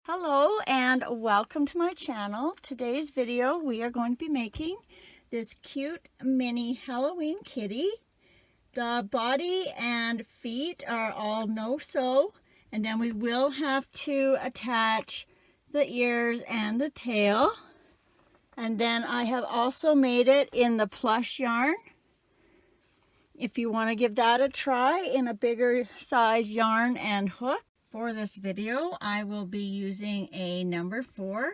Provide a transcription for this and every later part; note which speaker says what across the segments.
Speaker 1: Hello and welcome to my channel. Today's video we are going to be making this cute mini Halloween kitty. The body and feet are all no-sew, and then we will have to attach the ears and the tail. And then I have also made it in the plush yarn. If you want to give that a try in a bigger size yarn and hook. For this video, I will be using a number 4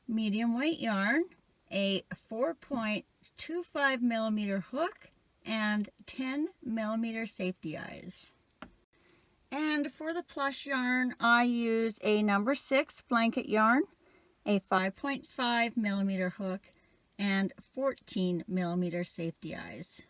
Speaker 1: medium weight yarn, a 4.25 millimeter hook, and 10 millimeter safety eyes. And for the plush yarn, I used a number 6 blanket yarn, a 5.5 millimeter hook, and 14 millimeter safety eyes.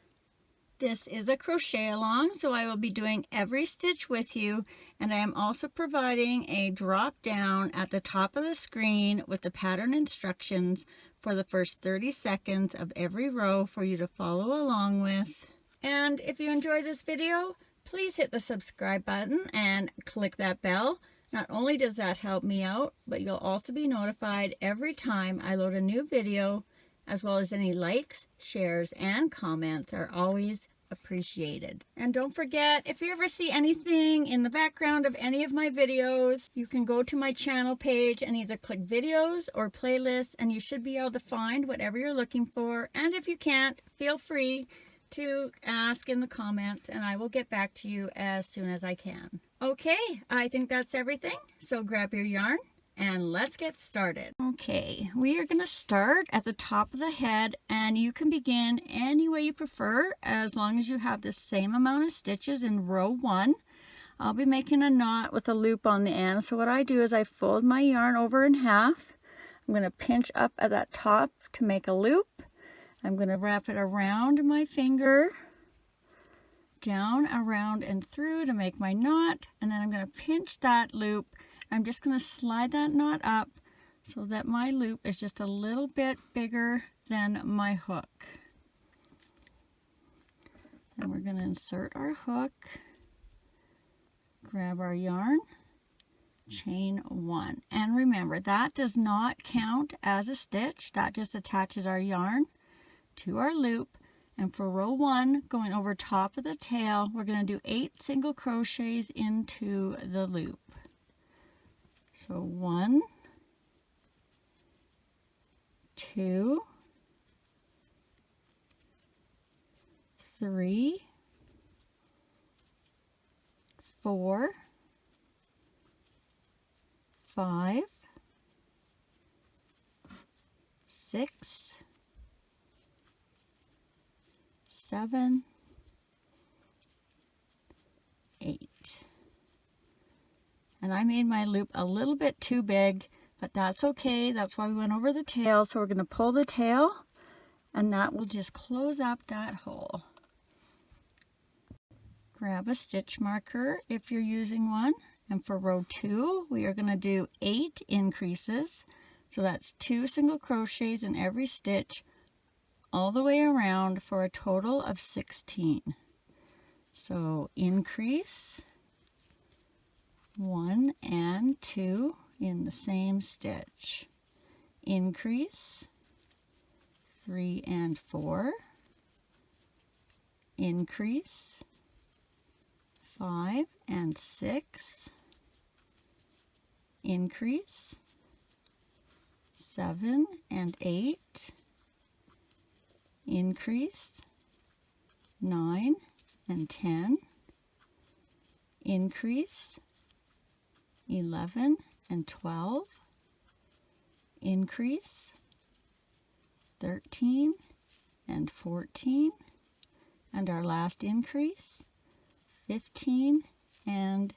Speaker 1: This is a crochet along, so I will be doing every stitch with you, and I am also providing a drop down at the top of the screen with the pattern instructions for the first 30 seconds of every row for you to follow along with. And if you enjoy this video, please hit the subscribe button and click that bell. Not only does that help me out, but you'll also be notified every time I load a new video, as well as any likes, shares, and comments are always appreciated. And don't forget, if you ever see anything in the background of any of my videos, you can go to my channel page and either click videos or playlists, and you should be able to find whatever you're looking for. And if you can't, feel free to ask in the comments and I will get back to you as soon as I can. Okay, I think that's everything. So grab your yarn and let's get started. Okay, we are going to start at the top of the head, and you can begin any way you prefer as long as you have the same amount of stitches in row 1. I'll be making a knot with a loop on the end, so what I do is I fold my yarn over in half. I'm going to pinch up at that top to make a loop. I'm going to wrap it around my finger, down, around, and through to make my knot, and then I'm going to pinch that loop. I'm just going to slide that knot up so that my loop is just a little bit bigger than my hook. Then we're going to insert our hook, grab our yarn, chain 1. And remember, that does not count as a stitch. That just attaches our yarn to our loop. And for row 1, going over top of the tail, we're going to do 8 single crochets into the loop. So 1, 2, 3, 4, 5, 6, 7, 8. And I made my loop a little bit too big, but that's okay. That's why we went over the tail. So we're going to pull the tail, and that will just close up that hole. Grab a stitch marker if you're using one. And for row 2, we are going to do 8 increases. So that's 2 single crochets in every stitch all the way around for a total of 16. So increase 1 and 2 in the same stitch. Increase 3 and 4. Increase 5 and 6. Increase 7 and 8. Increase 9 and 10. Increase 11 and 12, increase 13 and 14, and our last increase 15 and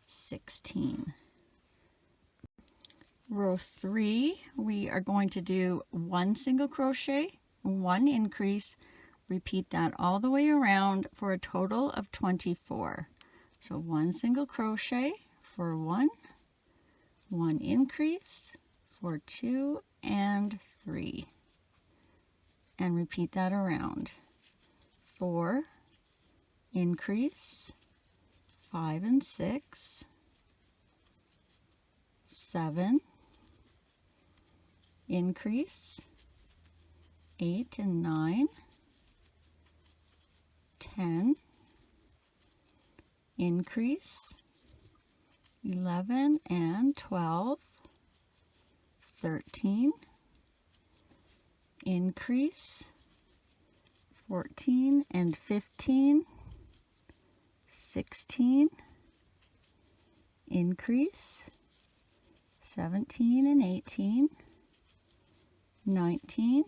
Speaker 1: 16. Row 3, we are going to do 1 single crochet, 1 increase, repeat that all the way around for a total of 24. So 1 single crochet for 1, 1 increase for 2 and 3, and repeat that around. 4, increase, 5 and 6, 7, increase, 8 and 9, 10, increase, 11 and 12, 13, increase, 14 and 15, 16, increase, 17 and 18, 19,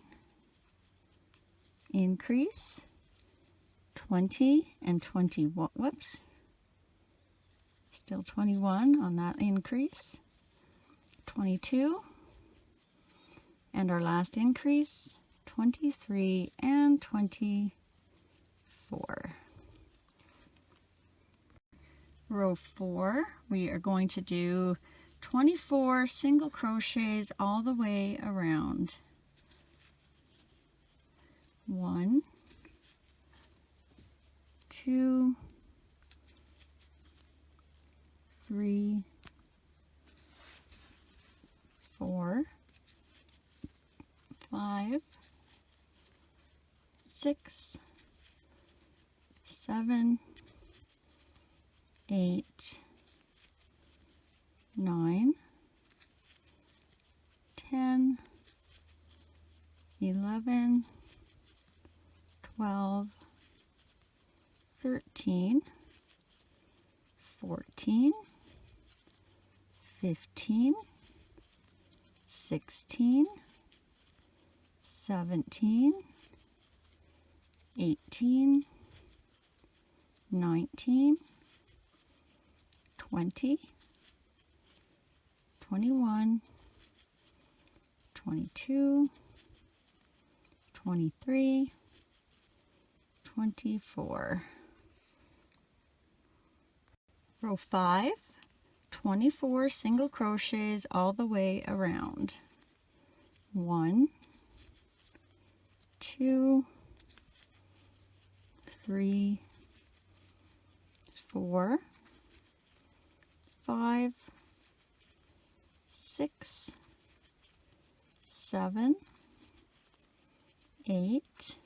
Speaker 1: increase, 20 and 21, whoops, still 21 on that increase, 22, and our last increase, 23 and 24. Row 4, we are going to do 24 single crochets all the way around. 1, 2, 3, 4, 5, 6, 7, 8, 9, 10, 11, 12, 13, 14, 15, 16, 17, 18, 19, 20, 21, 22, 23, 24. Row 5, 24 single crochets all the way around. 1, 2, 3, 4, 5, 6, 7, 8,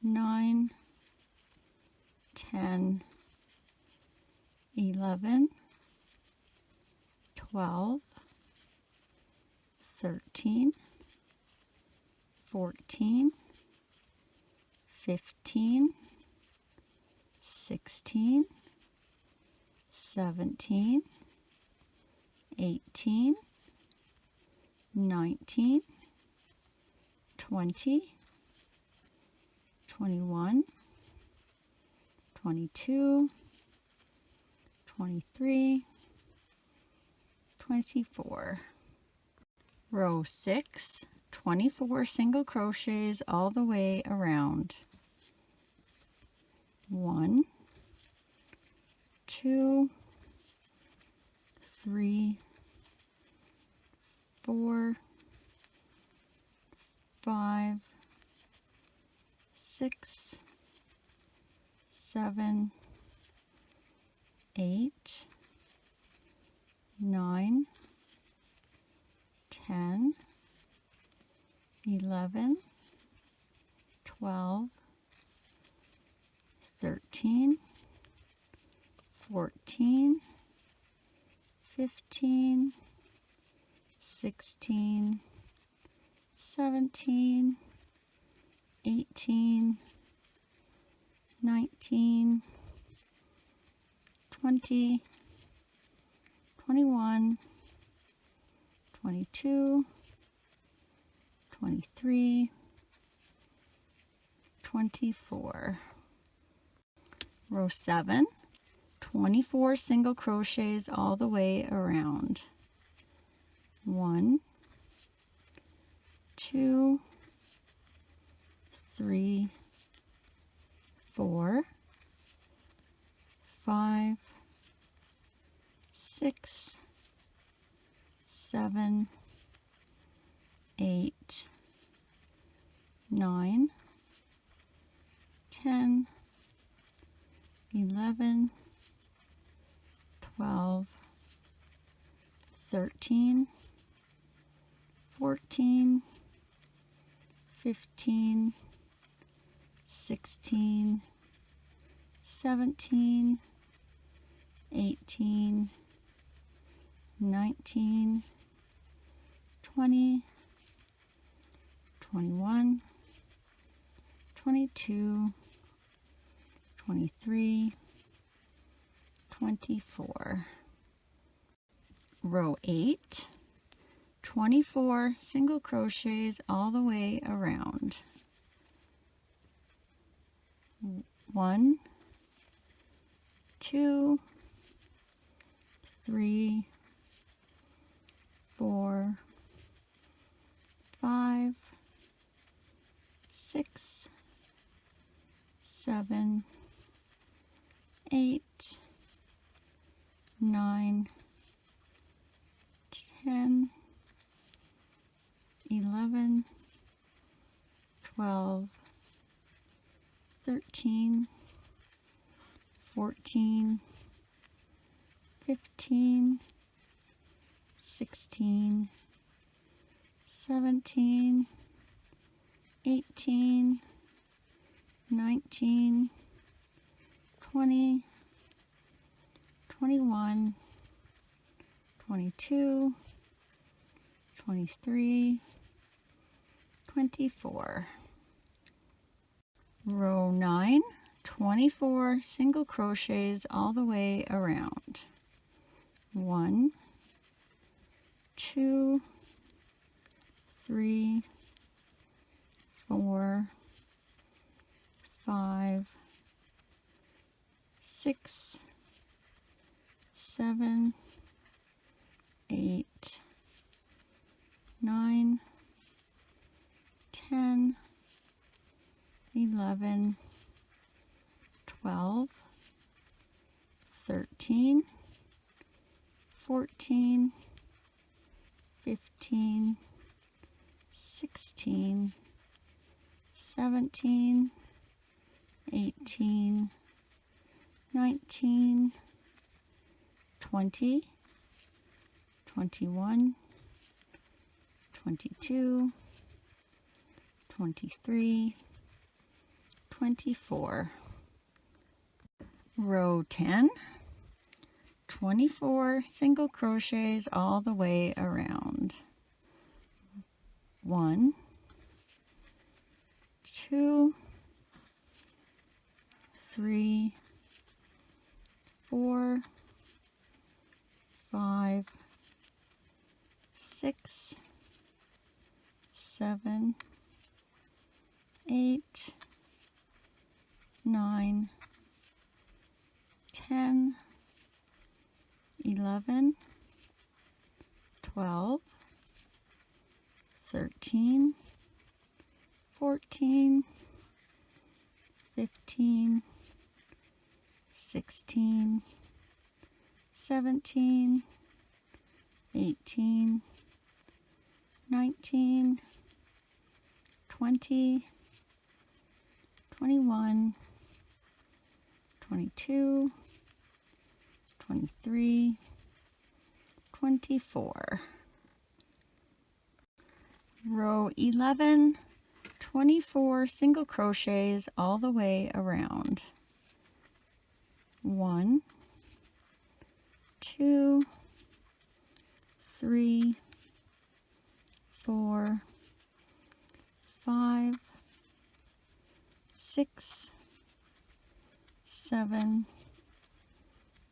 Speaker 1: 9, 10, 11, 12, 13, 14, 15, 16, 17, 18, 19, 20, 21, 22, 23, 24. Row 6, 24 single crochets all the way around. 1, 2, 3, 4, 5, 6, 7, 8, 9, 10, 11, 12, 13, 14, 15, 16, 17, 18, 19, 20, 21, 22, 23, 24. Row 7, 24 single crochets all the way around. 1, 2, 3, 4, 5, 6, 7, 8, 9, 10, 11, 12, 13, 14, 15, 16, 17, 18, 19, 20, 21, 22, 23, 24. Row 8, 24 single crochets all the way around. 1, 2, 3, 4, 5, 6, 7, 8, 9, 10, 11, 12, 13, 14, 15, 16, 17, 18, 19, 20, 21, 22, 23, 24. Row 9, 24 single crochets all the way around. 1, 2, 3, 4, 5, 6, 7, 8, 9, 10, 11, 12, 13, 14, 15, 16, 17, 18, 19, 20, 21, 22, 23, 24. Row 10, 24 single crochets all the way around. 1, 2, 3, 4, 5, 6, 7, 8, 9, 10, 11, 12, 13, 14, 15, 16, 17, 18, 19, 20, 21, 22, 23, 24. Row 11, 24 single crochets all the way around. 1, 2, 3, 4, 5, 6, 7,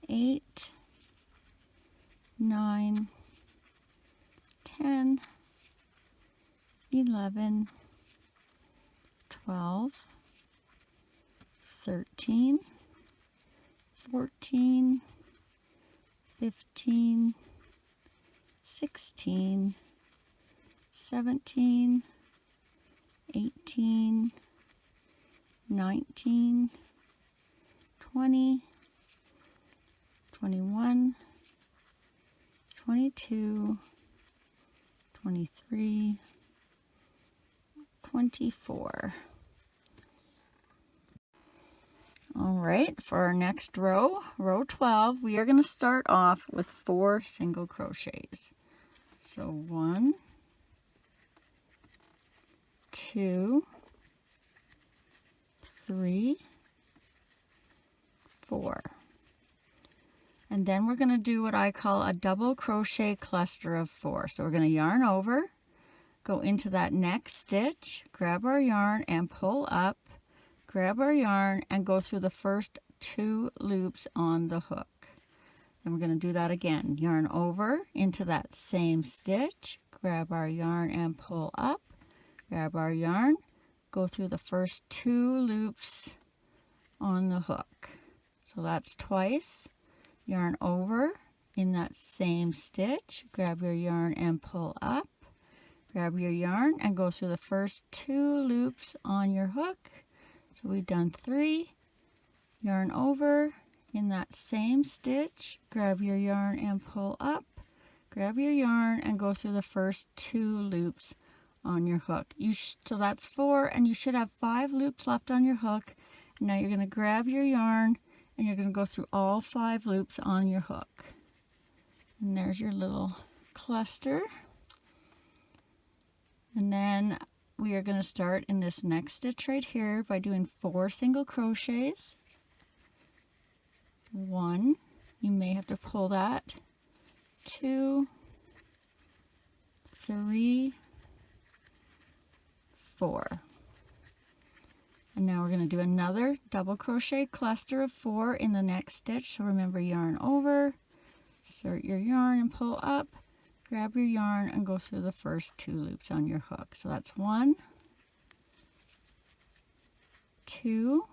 Speaker 1: 8, 9, 10, 11, 12, 13, 14, 15, 16, 17, 18, 19, 20, 21, 22, 23, 24. All right, for our next row, row 12, we are going to start off with 4 single crochets. So 1, 2, 3, 4. And then we're going to do what I call a double crochet cluster of 4. So we're going to yarn over, go into that next stitch, grab our yarn and pull up, grab our yarn and go through the first 2 loops on the hook. And we're going to do that again. Yarn over into that same stitch, grab our yarn and pull up, grab our yarn, go through the first 2 loops on the hook. So that's twice. Yarn over in that same stitch, grab your yarn and pull up, grab your yarn and go through the first 2 loops on your hook. So we've done 3, yarn over in that same stitch, grab your yarn and pull up, grab your yarn and go through the first 2 loops on your hook. So that's 4, and you should have 5 loops left on your hook. Now you're going to grab your yarn and you're going to go through all 5 loops on your hook. And there's your little cluster. And then we are going to start in this next stitch right here by doing 4 single crochets. 1, you may have to pull that, 2, 3, 4. And now we're going to do another double crochet cluster of 4 in the next stitch. So remember, yarn over, insert your yarn and pull up, grab your yarn and go through the first 2 loops on your hook. So that's 1, 2,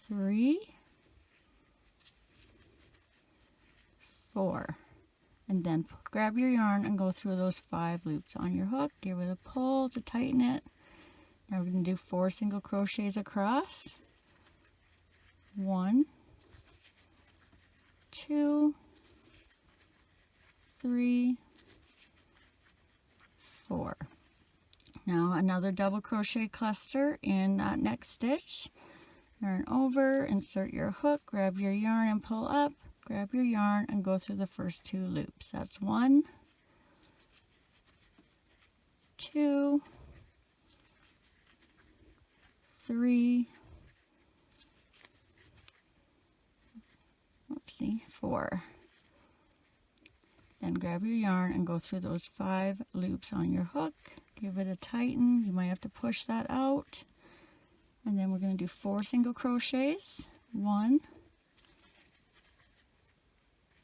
Speaker 1: 3, 4. And then grab your yarn and go through those 5 loops on your hook. Give it a pull to tighten it. Now we're going to do 4 single crochets across. 1, 2, 3, 4. Now another double crochet cluster in that next stitch. Yarn over, insert your hook, grab your yarn and pull up, grab your yarn and go through the first 2 loops. That's 1, 2, 3, 4. Then grab your yarn and go through those 5 loops on your hook. Give it a tighten. You might have to push that out. And then we're going to do 4 single crochets. 1,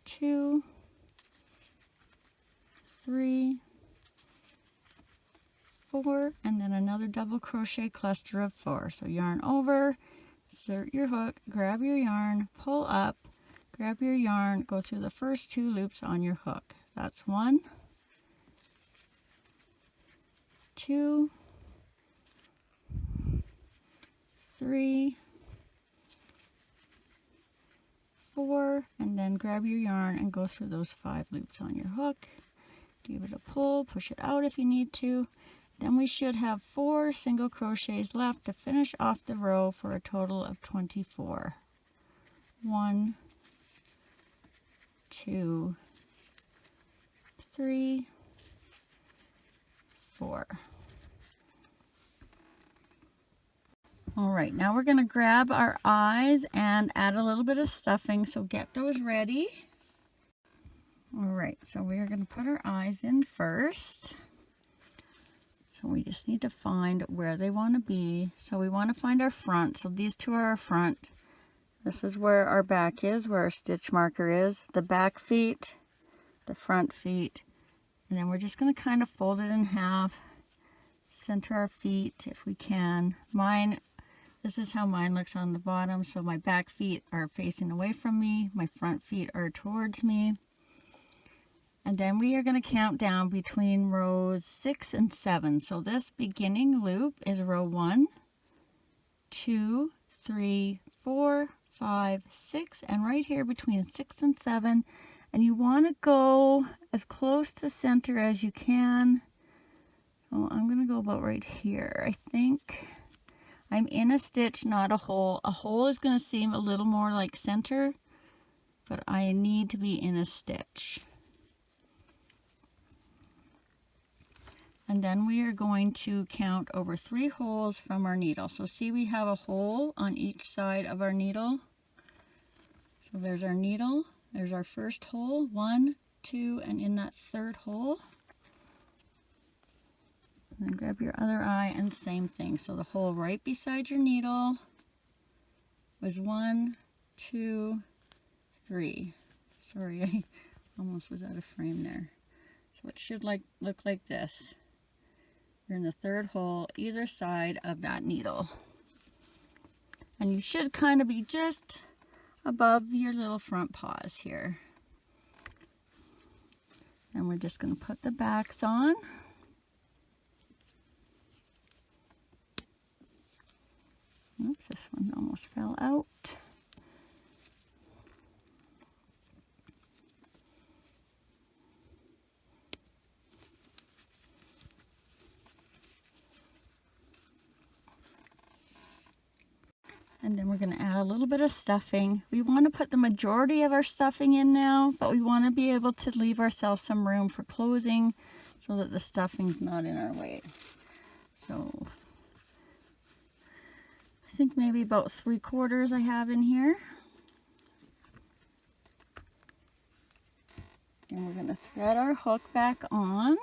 Speaker 1: 2, 3, 4, and then another double crochet cluster of 4. So yarn over, insert your hook, grab your yarn, pull up, grab your yarn, go through the first 2 loops on your hook. That's 1, 2, 3, 4, and then grab your yarn and go through those 5 loops on your hook. Give it a pull, push it out if you need to. Then we should have 4 single crochets left to finish off the row for a total of 24. 1, 2, 3, 4. All right, now we're going to grab our eyes and add a little bit of stuffing, so get those ready. All right, so we are going to put our eyes in first. So we just need to find where they want to be. So we want to find our front. So these 2 are our front. This is where our back is, where our stitch marker is. The back feet, the front feet. And then we're just going to kind of fold it in half. Center our feet if we can. This is how mine looks on the bottom. So my back feet are facing away from me. My front feet are towards me. And then we are going to count down between rows 6 and 7. So this beginning loop is row 1, 2, 3, 4, 5, 6, and right here between 6 and 7. And you want to go as close to center as you can. So I'm going to go about right here. I think I'm in a stitch, not a hole. A hole is going to seem a little more like center, but I need to be in a stitch. And then we are going to count over 3 holes from our needle. So see, we have a hole on each side of our needle. So there's our needle, there's our first hole, 1, 2, and in that third hole. And then grab your other eye and same thing. So the hole right beside your needle was 1, 2, 3. Sorry, I almost was out of frame there. So it should look like this. You're in the third hole either side of that needle. And you should kind of be just above your little front paws here. And we're just going to put the backs on. Oops, this one almost fell out. And then we're going to add a little bit of stuffing. We want to put the majority of our stuffing in now, but we want to be able to leave ourselves some room for closing so that the stuffing's not in our way. So I think maybe about 3/4 I have in here. And we're going to thread our hook back on.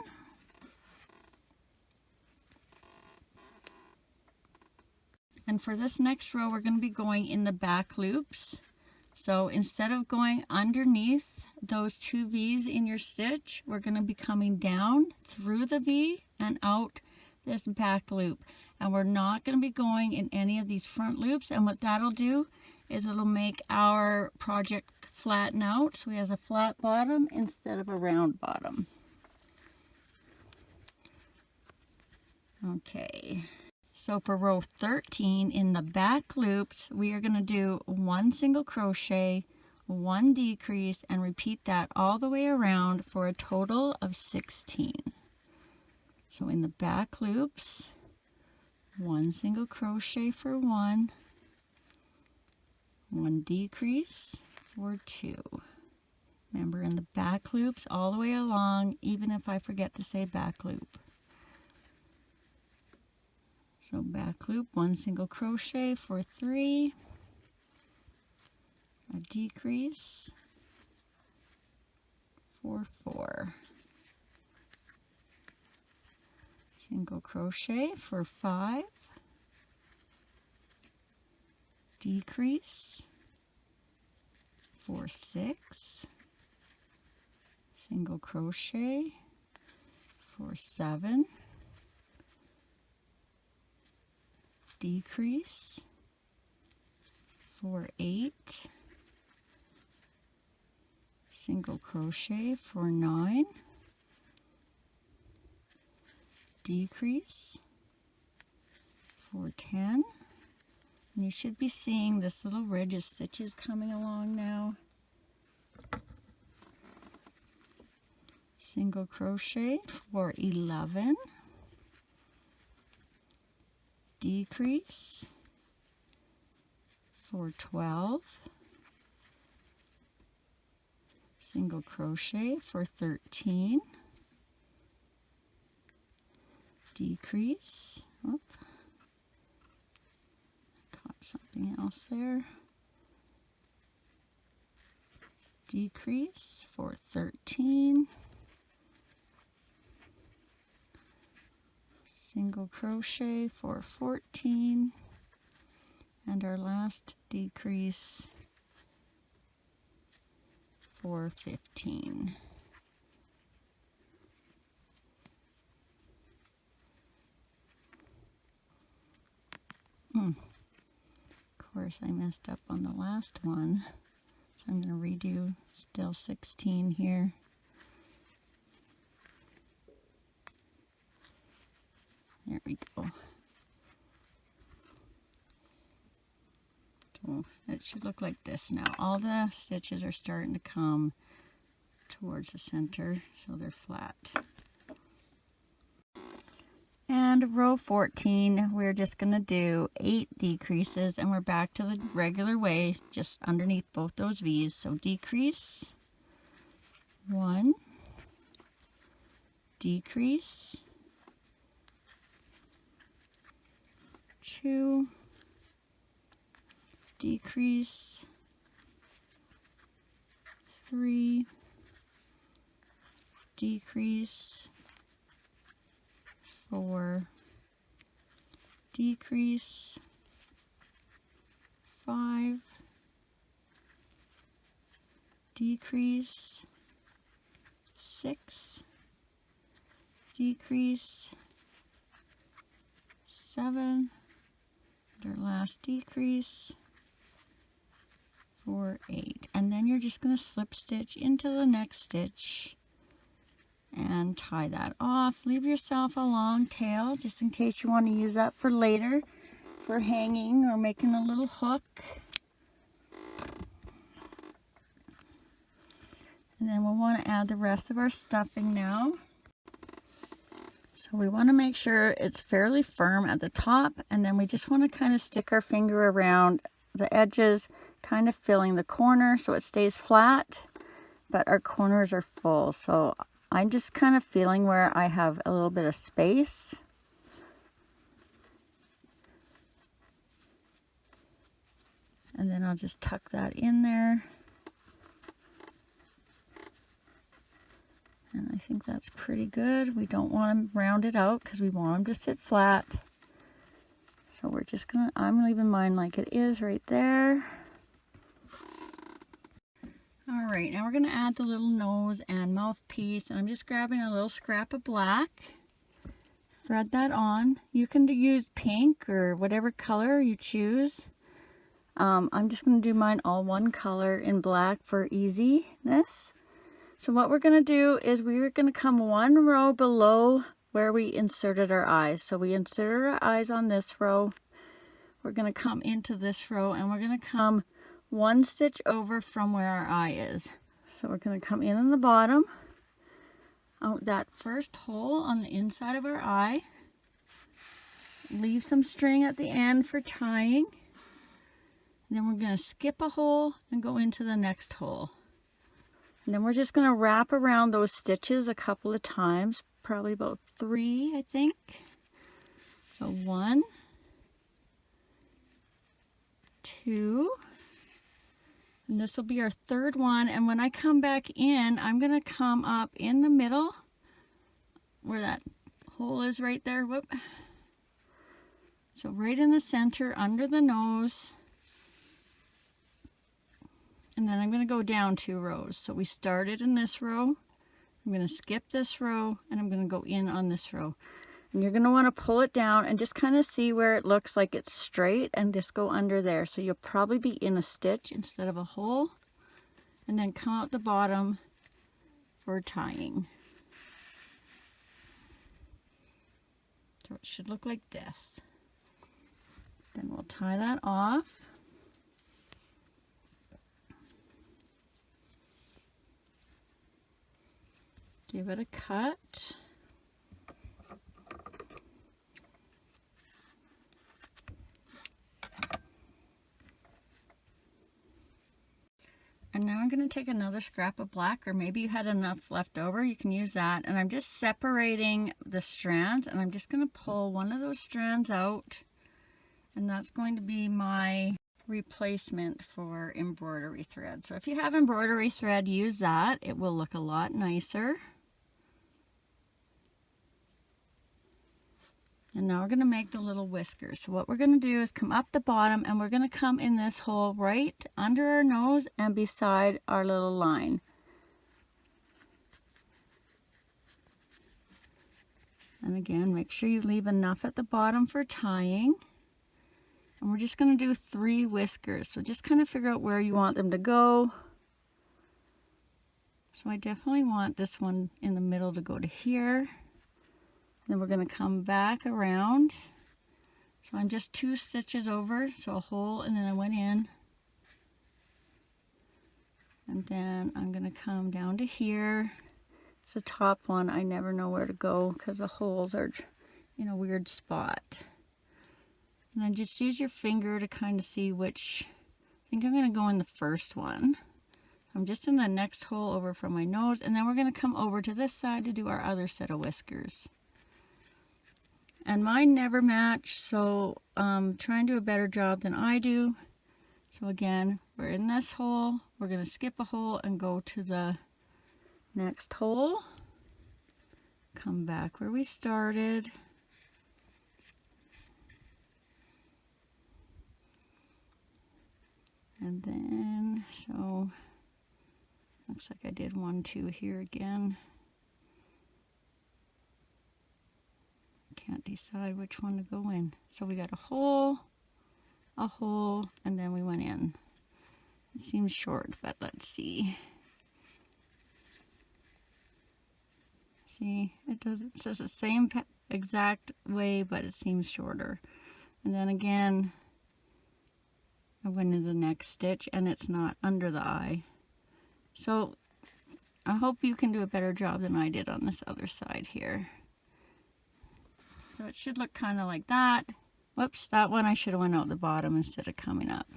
Speaker 1: And for this next row, we're going to be going in the back loops. So instead of going underneath those 2 V's in your stitch, we're going to be coming down through the V and out this back loop. And we're not going to be going in any of these front loops. And what that'll do is it'll make our project flatten out. So it has a flat bottom instead of a round bottom. Okay. So for row 13 in the back loops, we are going to do 1 single crochet, 1 decrease, and repeat that all the way around for a total of 16. So in the back loops, 1 single crochet for 1, 1 decrease for 2. Remember, in the back loops all the way along, even if I forget to say back loop. So back loop, 1 single crochet for 3, a decrease for 4, single crochet for 5, decrease for 6, single crochet for 7, decrease for 8, single crochet for 9, decrease for 10, and you should be seeing this little ridge of stitches coming along now. Single crochet for 11, decrease for 12, single crochet for 13, decrease, caught something else there, decrease for 13, single crochet for 14, and our last decrease for 15. Of course, I messed up on the last one, so I'm going to redo still 16 here. There we go. So it should look like this now. All the stitches are starting to come towards the center, so they're flat. And row 14, we're just going to do 8 decreases, and we're back to the regular way, just underneath both those V's. So decrease, 1, decrease, 2, decrease, 3, decrease, 4, decrease, 5, decrease, 6, decrease, 7, and our last decrease, for 8. And then you're just going to slip stitch into the next stitch and tie that off. Leave yourself a long tail just in case you want to use that for later for hanging or making a little hook. And then we'll want to add the rest of our stuffing now. So we want to make sure it's fairly firm at the top, and then we just want to kind of stick our finger around the edges, kind of filling the corner so it stays flat, but our corners are full. So I'm just kind of feeling where I have a little bit of space. And then I'll just tuck that in there. And I think that's pretty good. We don't want to round it out because we want them to sit flat. So we're just gonna, I'm leaving mine like it is right there. All right, now we're gonna add the little nose and mouthpiece, and I'm just grabbing a little scrap of black. Thread that on. You can use pink or whatever color you choose. I'm just gonna do mine all one color in black for easiness. So what we're gonna do is we're gonna come one row below where we inserted our eyes. So we inserted our eyes on this row. We're gonna come into this row, and we're gonna come one stitch over from where our eye is. So we're going to come in on the bottom, out that first hole on the inside of our eye, leave some string at the end for tying, and then we're going to skip a hole and go into the next hole. And then we're just going to wrap around those stitches a couple of times, probably about 3, I think. So 1, 2, and this will be our third one. And when I come back in, I'm going to come up in the middle where that hole is right there. Whoop. So right in the center under the nose. And then I'm going to go down 2 rows. So we started in this row. I'm going to skip this row, and I'm going to go in on this row. And you're going to want to pull it down and just kind of see where it looks like it's straight, and just go under there. So you'll probably be in a stitch instead of a hole. And then come out the bottom for tying. So it should look like this. Then we'll tie that off. Give it a cut. And now I'm going to take another scrap of black, or maybe you had enough left over, you can use that. And I'm just separating the strands, and I'm just going to pull one of those strands out, and that's going to be my replacement for embroidery thread. So if you have embroidery thread, use that. It will look a lot nicer. And now we're going to make the little whiskers. So what we're going to do is come up the bottom, and we're going to come in this hole right under our nose and beside our little line. And again, make sure you leave enough at the bottom for tying. And we're just going to do 3 whiskers. So just kind of figure out where you want them to go. So I definitely want this one in the middle to go to here. Then we're going to come back around. So I'm just 2 stitches over, so a hole, and then I went in. And then I'm going to come down to here. It's the top one. I never know where to go because the holes are in a weird spot. And then just use your finger to kind of see which. I think I'm going to go in the first one. I'm just in the next hole over from my nose, and then we're going to come over to this side to do our other set of whiskers. And mine never match, so try and do a better job than I do. So again, we're in this hole, we're going to skip a hole and go to the next hole. Come back where we started. And then, so, looks like I did 1, 2 here again. Can't decide which one to go in. So we got a hole, and then we went in. It seems short, but let's see. See, it says the same exact way, but it seems shorter. And then again, I went into the next stitch, and it's not under the eye. So I hope you can do a better job than I did on this other side here. So it should look kind of like that. Whoops, that one I should have went out the bottom instead of coming up.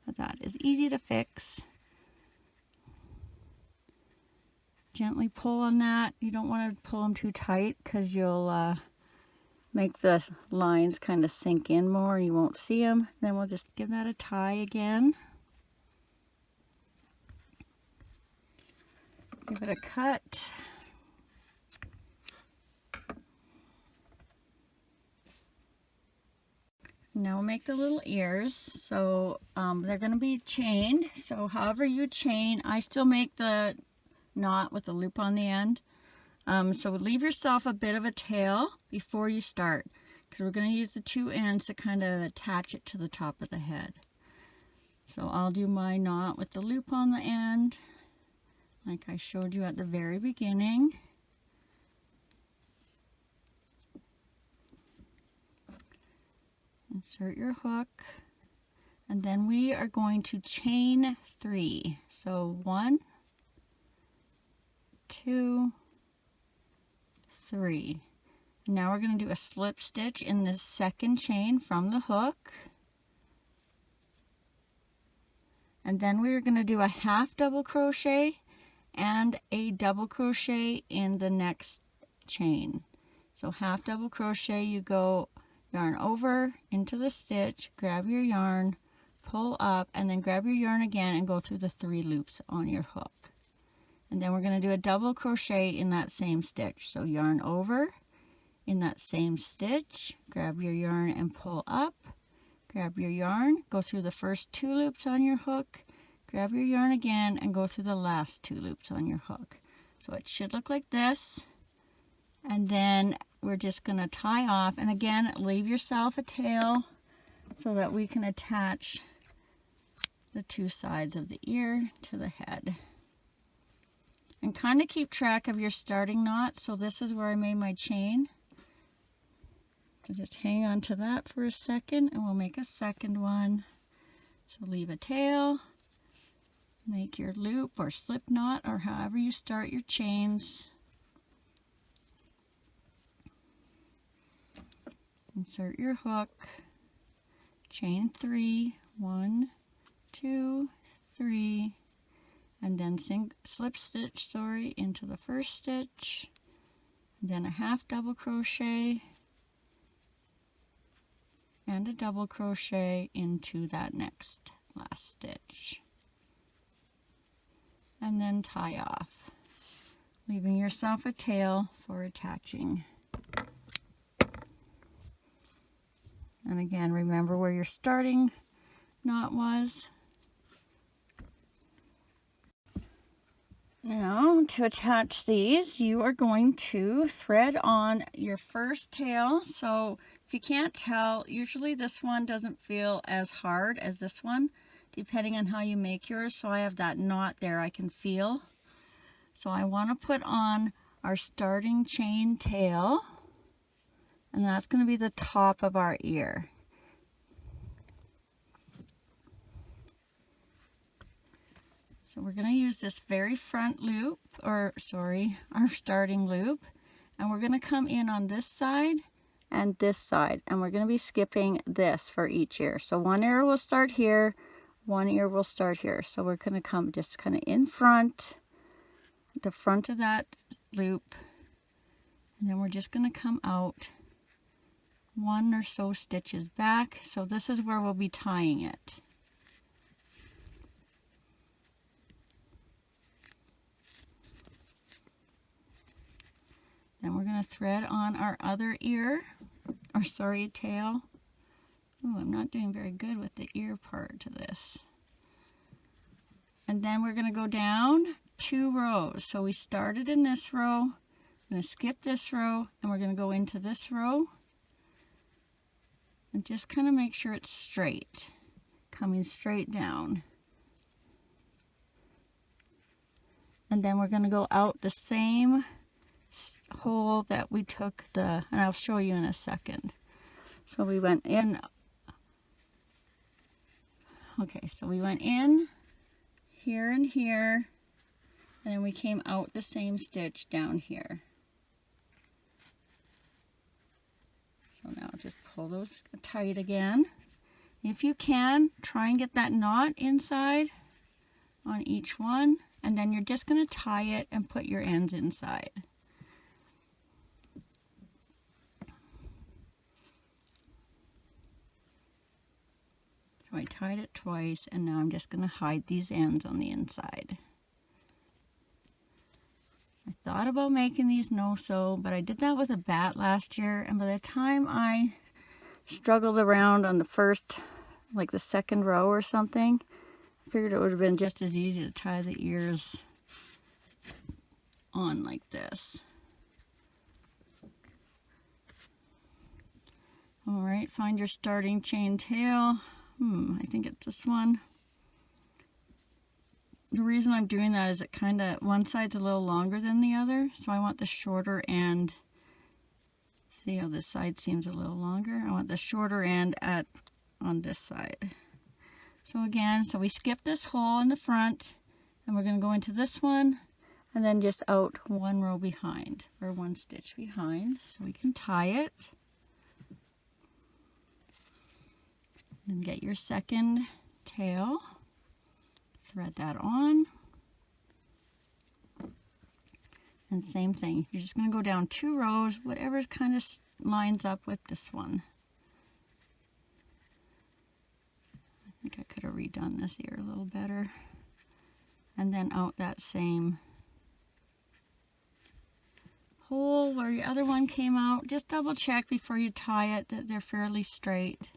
Speaker 1: But that is easy to fix. Gently pull on that. You don't want to pull them too tight because you'll make the lines kind of sink in more and you won't see them. Then we'll just give that a tie again. Give it a cut. Now we'll make the little ears. So they're going to be chained. So however you chain, I still make the knot with the loop on the end. So leave yourself a bit of a tail before you start, because we're going to use the 2 ends to kind of attach it to the top of the head. So I'll do my knot with the loop on the end, like I showed you at the very beginning. Insert your hook, and then we are going to chain 3. So 1, 2, 3. Now we're going to do a slip stitch in the second chain from the hook, and then we're going to do a half double crochet and a double crochet in the next chain. So half double crochet, you go yarn over into the stitch, grab your yarn, pull up, and then grab your yarn again and go through the 3 loops on your hook. And then we're going to do a double crochet in that same stitch. So yarn over in that same stitch, grab your yarn and pull up, grab your yarn, go through the first 2 loops on your hook, grab your yarn again and go through the last 2 loops on your hook. So it should look like this. And then we're just going to tie off, and again, leave yourself a tail so that we can attach the 2 sides of the ear to the head. And kind of keep track of your starting knot. So this is where I made my chain. So just hang on to that for a second and we'll make a second one. So leave a tail, make your loop or slip knot or however you start your chains. Insert your hook, chain 3, 1, 2, 3, and then slip stitch, into the first stitch, and then a half double crochet and a double crochet into that next last stitch, and then tie off, leaving yourself a tail for attaching. And again, remember where your starting knot was. Now, to attach these, you are going to thread on your first tail. So if you can't tell, usually this one doesn't feel as hard as this one, depending on how you make yours. So I have that knot there I can feel. So I want to put on our starting chain tail, and that's going to be the top of our ear. So we're going to use this very front loop, our starting loop, and we're going to come in on this side and this side, and we're going to be skipping this for each ear. So one ear will start here, one ear will start here. So we're going to come just kind of in front, the front of that loop, and then we're just going to come out one or so stitches back. So this is where we'll be tying it. Then we're going to thread on our other ear, or sorry, tail. Oh, I'm not doing very good with the ear part to this. And then we're going to go down 2 rows. So we started in this row, I'm going to skip this row, and we're going to go into this row. And just kind of make sure it's straight, coming straight down. And then we're going to go out the same hole that we took and I'll show you in a second. So we went in, okay, so we went in here and here, and then we came out the same stitch down here. So now just pull those tight again. If you can, try and get that knot inside on each one, and then you're just going to tie it and put your ends inside. So I tied it twice, and now I'm just going to hide these ends on the inside. I thought about making these no-sew, but I did that with a bat last year, and by the time I struggled around on the first, like the second row or something, I figured it would have been just as easy to tie the ears on like this. Alright, find your starting chain tail. I think it's this one. The reason I'm doing that is it kind of, one side's a little longer than the other, so I want the shorter end. See how this side seems a little longer? I want the shorter end on this side. So again, so we skip this hole in the front, and we're going to go into this one, and then just out 1 row behind, or 1 stitch behind, so we can tie it. Then get your second tail, thread that on, and same thing, you're just going to go down 2 rows, whatever's kind of lines up with this one. I think I could have redone this ear a little better. And then out that same hole where your other one came out. Just double check before you tie it that they're fairly straight.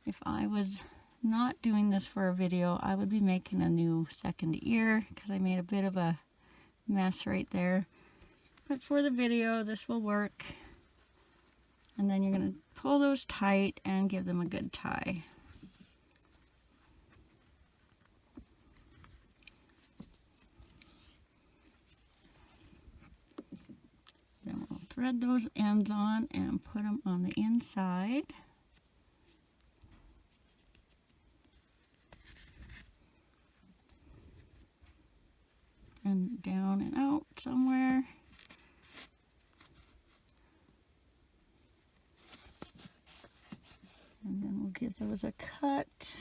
Speaker 1: If I was not doing this for a video, I would be making a new second ear because I made a bit of a mess right there. But for the video, this will work. And then you're going to pull those tight and give them a good tie. Then we'll thread those ends on and put them on the inside. And down and out somewhere. And then we'll give those a cut.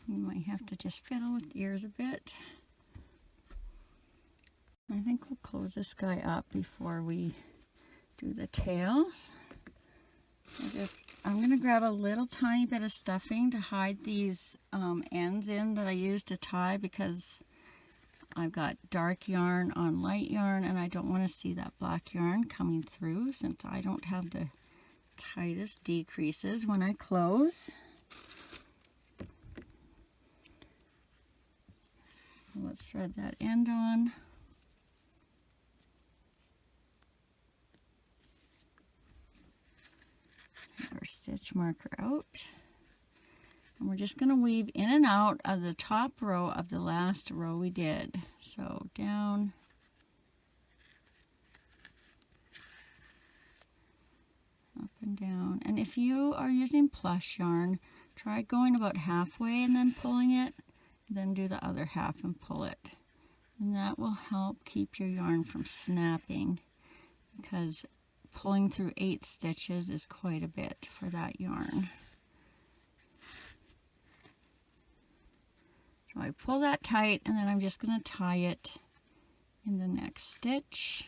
Speaker 1: You might have to just fiddle with the ears a bit. I think we'll close this guy up before we do the tails. I'm going to grab a little tiny bit of stuffing to hide these ends in that I use to tie, because I've got dark yarn on light yarn and I don't want to see that black yarn coming through since I don't have the tightest decreases when I close. So let's thread that end on. Our stitch marker out, and we're just going to weave in and out of the top row of the last row we did. So down, up and down. And if you are using plush yarn, Try going about halfway and then pulling it, then do the other half and pull it. And that will help keep your yarn from snapping, because pulling through 8 stitches is quite a bit for that yarn. So I pull that tight, and then I'm just going to tie it in the next stitch.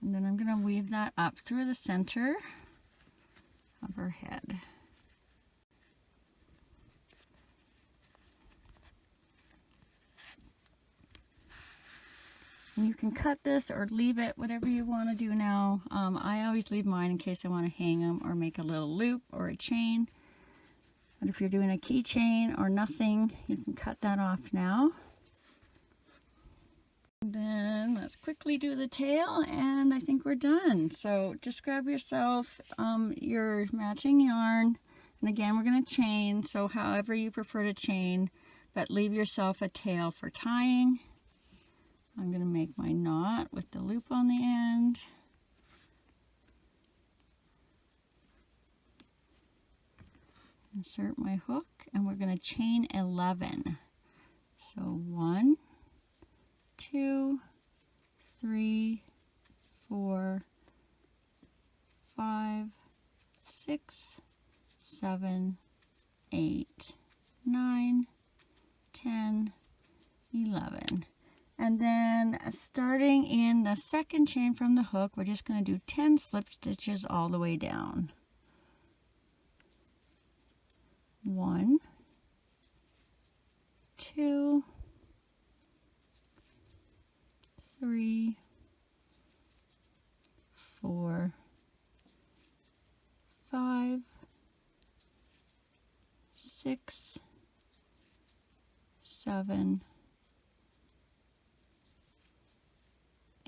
Speaker 1: And then I'm going to weave that up through the center of her head. And you can cut this or leave it, whatever you want to do now. I always leave mine in case I want to hang them or make a little loop or a chain. But if you're doing a keychain or nothing, you can cut that off now. Then let's quickly do the tail, and I think we're done. So just grab yourself your matching yarn, and again we're going to chain, so however you prefer to chain, but leave yourself a tail for tying. I'm going to make my knot with the loop on the end. Insert my hook, and we're going to chain 11. So 1, 2, 3, 4, 5, 6, 7, 8, 9, 10, 11. And then starting in the second chain from the hook, we're just going to do 10 slip stitches all the way down. 1, 2, 3, 4, 5, 6, 7,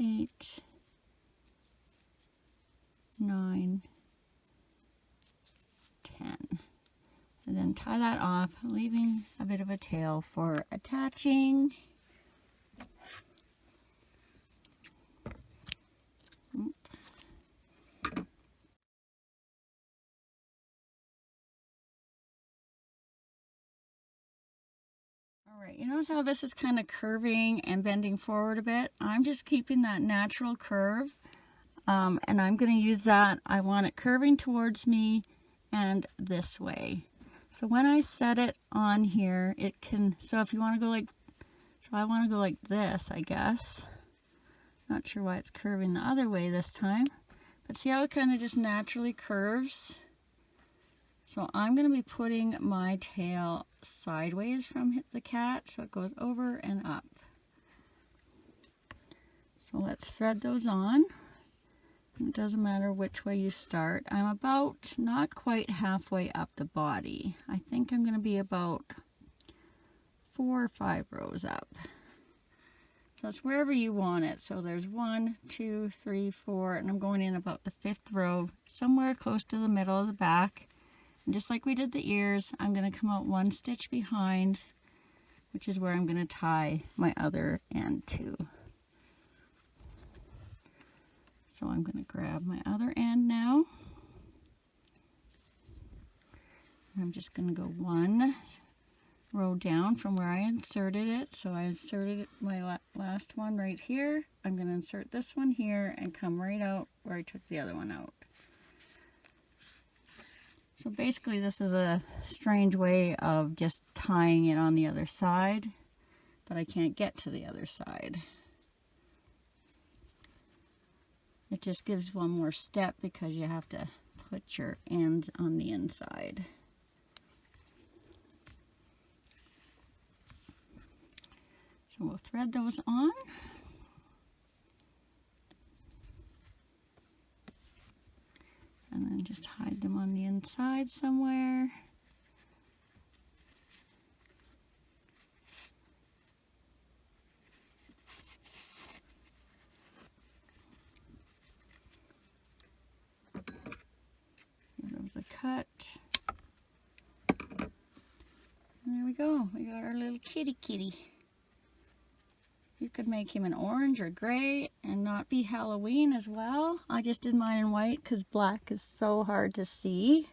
Speaker 1: 8, 9, 10. And then tie that off, leaving a bit of a tail for attaching. Alright, you notice how this is kind of curving and bending forward a bit? I'm just keeping that natural curve, and I'm going to use that. I want it curving towards me and this way. So when I set it on here, it can, so if you want to go like, so I want to go like this, I guess. Not sure why it's curving the other way this time, but see how it kind of just naturally curves? So I'm going to be putting my tail sideways from the cat, so it goes over and up. So let's thread those on. It doesn't matter which way you start. I'm about not quite halfway up the body. I think I'm going to be about 4 or 5 rows up. So it's wherever you want it. So there's 1, 2, 3, 4, and I'm going in about the 5th row, somewhere close to the middle of the back. And just like we did the ears, I'm going to come out 1 stitch behind, which is where I'm going to tie my other end to. So I'm going to grab my other end now. I'm just going to go 1 row down from where I inserted it. So I inserted my last one right here. I'm going to insert this one here and come right out where I took the other one out. So basically this is a strange way of just tying it on the other side, but I can't get to the other side. It just gives one more step because you have to put your ends on the inside. So we'll thread those on. And then just hide them on the inside somewhere. A cut. And there we go. We got our little kitty. You could make him an orange or gray and not be Halloween as well. I just did mine in white because black is so hard to see.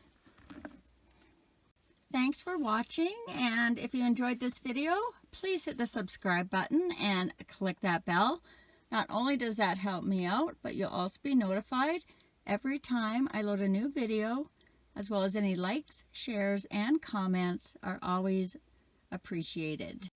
Speaker 1: Thanks for watching, and if you enjoyed this video, please hit the subscribe button and click that bell. Not only does that help me out, but you'll also be notified every time I load a new video, as well as any likes, shares, and comments are always appreciated.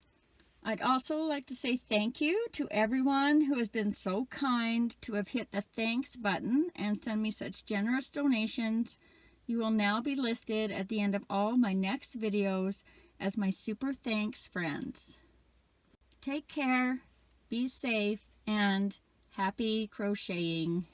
Speaker 1: I'd also like to say thank you to everyone who has been so kind to have hit the thanks button and send me such generous donations. You will now be listed at the end of all my next videos as my super thanks friends. Take care, be safe, and happy crocheting.